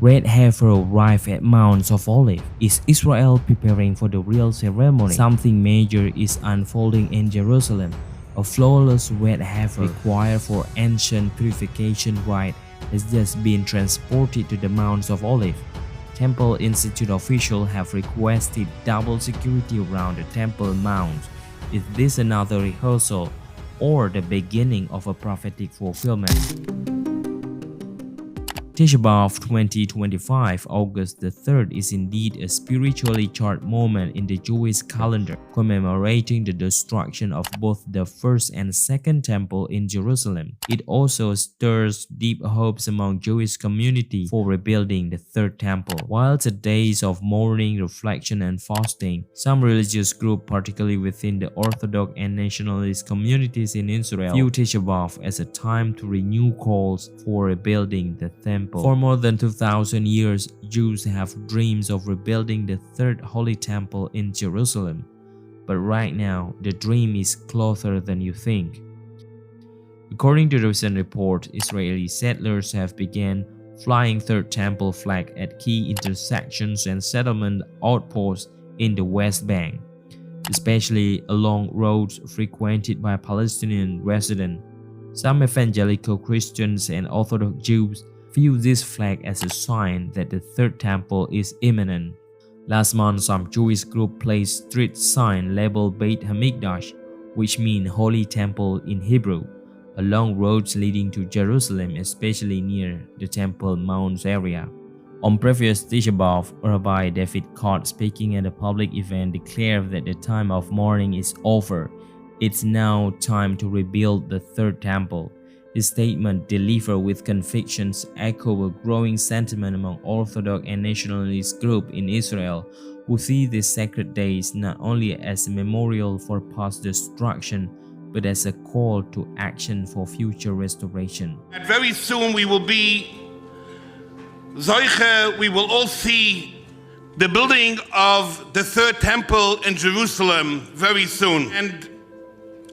Red Heifer arrived at Mount of Olives. Is Israel preparing for the real ceremony? Something major is unfolding in Jerusalem. A flawless red heifer required for ancient purification rite has just been transported to the Mount of Olives. Temple Institute officials have requested double security around the Temple Mount. Is this another rehearsal or the beginning of a prophetic fulfillment? Tisha B'Av 2025, August the 3rd, is indeed a spiritually charged moment in the Jewish calendar, commemorating the destruction of both the first and second temple in Jerusalem. It also stirs deep hopes among Jewish community for rebuilding the third temple. While the days of mourning, reflection, and fasting, some religious groups, particularly within the Orthodox and nationalist communities in Israel, view Tisha B'Av as a time to renew calls for rebuilding the temple. For more than 2,000 years, Jews have dreams of rebuilding the third holy temple in Jerusalem. But right now, the dream is closer than you think. According to the recent report, Israeli settlers have begun flying third temple flag at key intersections and settlement outposts in the West Bank, especially along roads frequented by Palestinian residents. Some evangelical Christians and Orthodox Jews view this flag as a sign that the third temple is imminent. Last month, some Jewish groups placed street signs labeled Beit HaMikdash, which means Holy Temple in Hebrew, along roads leading to Jerusalem, especially near the Temple Mount area. On previous Tisha B'Av, Rabbi David Cott, speaking at a public event, declared that the time of mourning is over. It's now time to rebuild the third temple. His statement, delivered with convictions, echoed a growing sentiment among Orthodox and nationalist groups in Israel, who see these sacred days not only as a memorial for past destruction, but as a call to action for future restoration. And very soon we will be Zoiche, we will all see the building of the third temple in Jerusalem very soon. And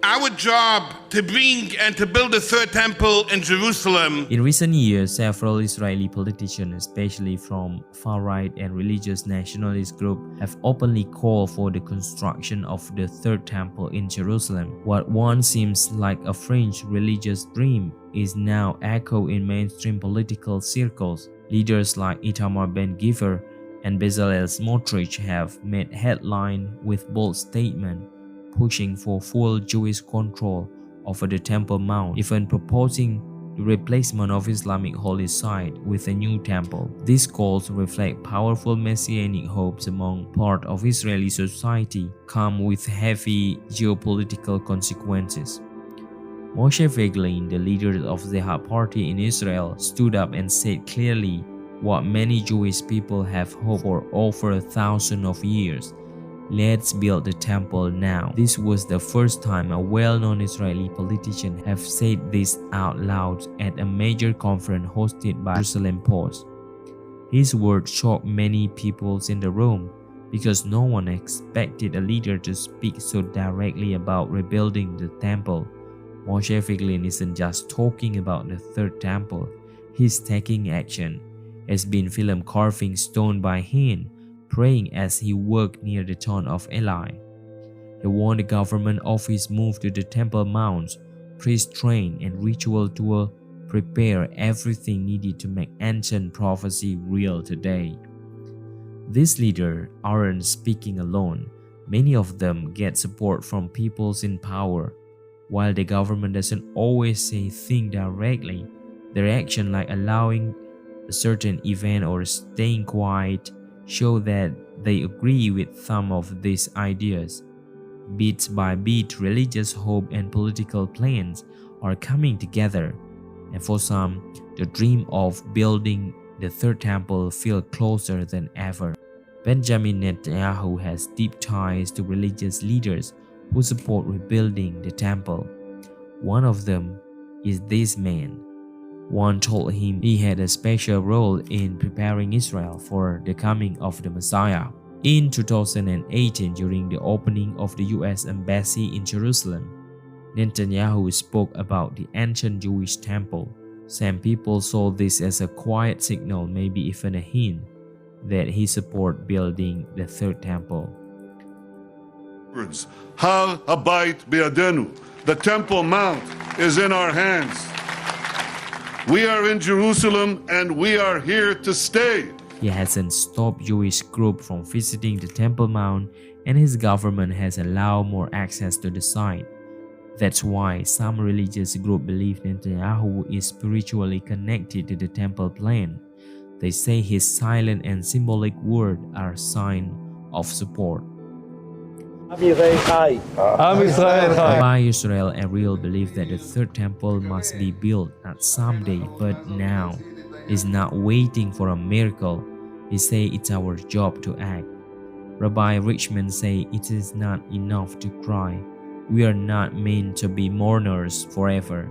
our job to bring and to build a third temple in Jerusalem. In recent years, several Israeli politicians, especially from far-right and religious nationalist groups, have openly called for the construction of the third temple in Jerusalem. What once seems like a fringe religious dream is now echoed in mainstream political circles. Leaders like Itamar Ben-Gvir and Bezalel Smotrich have made headlines with bold statements pushing for full Jewish control over the Temple Mount, even proposing the replacement of Islamic holy site with a new temple. These calls reflect powerful messianic hopes among part of Israeli society, come with heavy geopolitical consequences. Moshe Feiglin, the leader of the Zehar party in Israel, stood up and said clearly what many Jewish people have hoped for over 1,000 of years. Let's build the temple now. This was the first time a well-known Israeli politician have said this out loud at a major conference hosted by Jerusalem Post. His words shocked many people in the room because no one expected a leader to speak so directly about rebuilding the temple. Moshe Feiglin isn't just talking about the third temple, he's taking action. Has been filmed carving stone by hand, praying as he worked near the town of Eli. He warned the government of his move to the Temple Mount, priest train and ritual to prepare everything needed to make ancient prophecy real today. These leaders aren't speaking alone. Many of them get support from peoples in power. While the government doesn't always say things directly, their action like allowing a certain event or staying quiet show that they agree with some of these ideas. Bit by bit, religious hope and political plans are coming together, and for some, the dream of building the third temple feels closer than ever. Benjamin Netanyahu has deep ties to religious leaders who support rebuilding the temple. One of them is this man. One told him he had a special role in preparing Israel for the coming of the Messiah. In 2018, during the opening of the US Embassy in Jerusalem, Netanyahu spoke about the ancient Jewish temple, Some people saw this as a quiet signal, maybe even a hint, that he supported building the third temple. Har Habayit Biadenu. The Temple Mount is in our hands. We are in Jerusalem and we are here to stay. He hasn't stopped Jewish groups from visiting the Temple Mount, and his government has allowed more access to the site. That's why some religious groups believe Netanyahu is spiritually connected to the temple plan. They say his silent and symbolic words are a sign of support. Rabbi Israel Ariel believed that the third temple must be built at some day, but now is not waiting for a miracle. He say it's our job to act. Rabbi Richmond say it is not enough to cry. We are not meant to be mourners forever.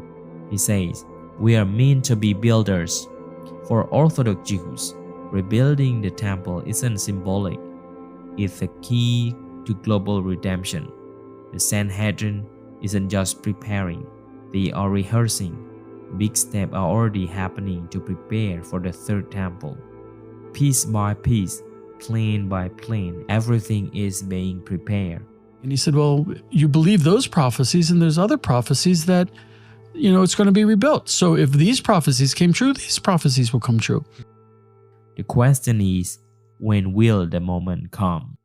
He says, we are meant to be builders. For Orthodox Jews, rebuilding the temple isn't symbolic. It's the key to global redemption. The Sanhedrin isn't just preparing, they are rehearsing. Big steps are already happening to prepare for the third temple. Piece by piece, plane by plane, everything is being prepared. And he said, well, you believe those prophecies, and there's other prophecies that, it's going to be rebuilt. So if these prophecies came true, these prophecies will come true. The question is, when will the moment come?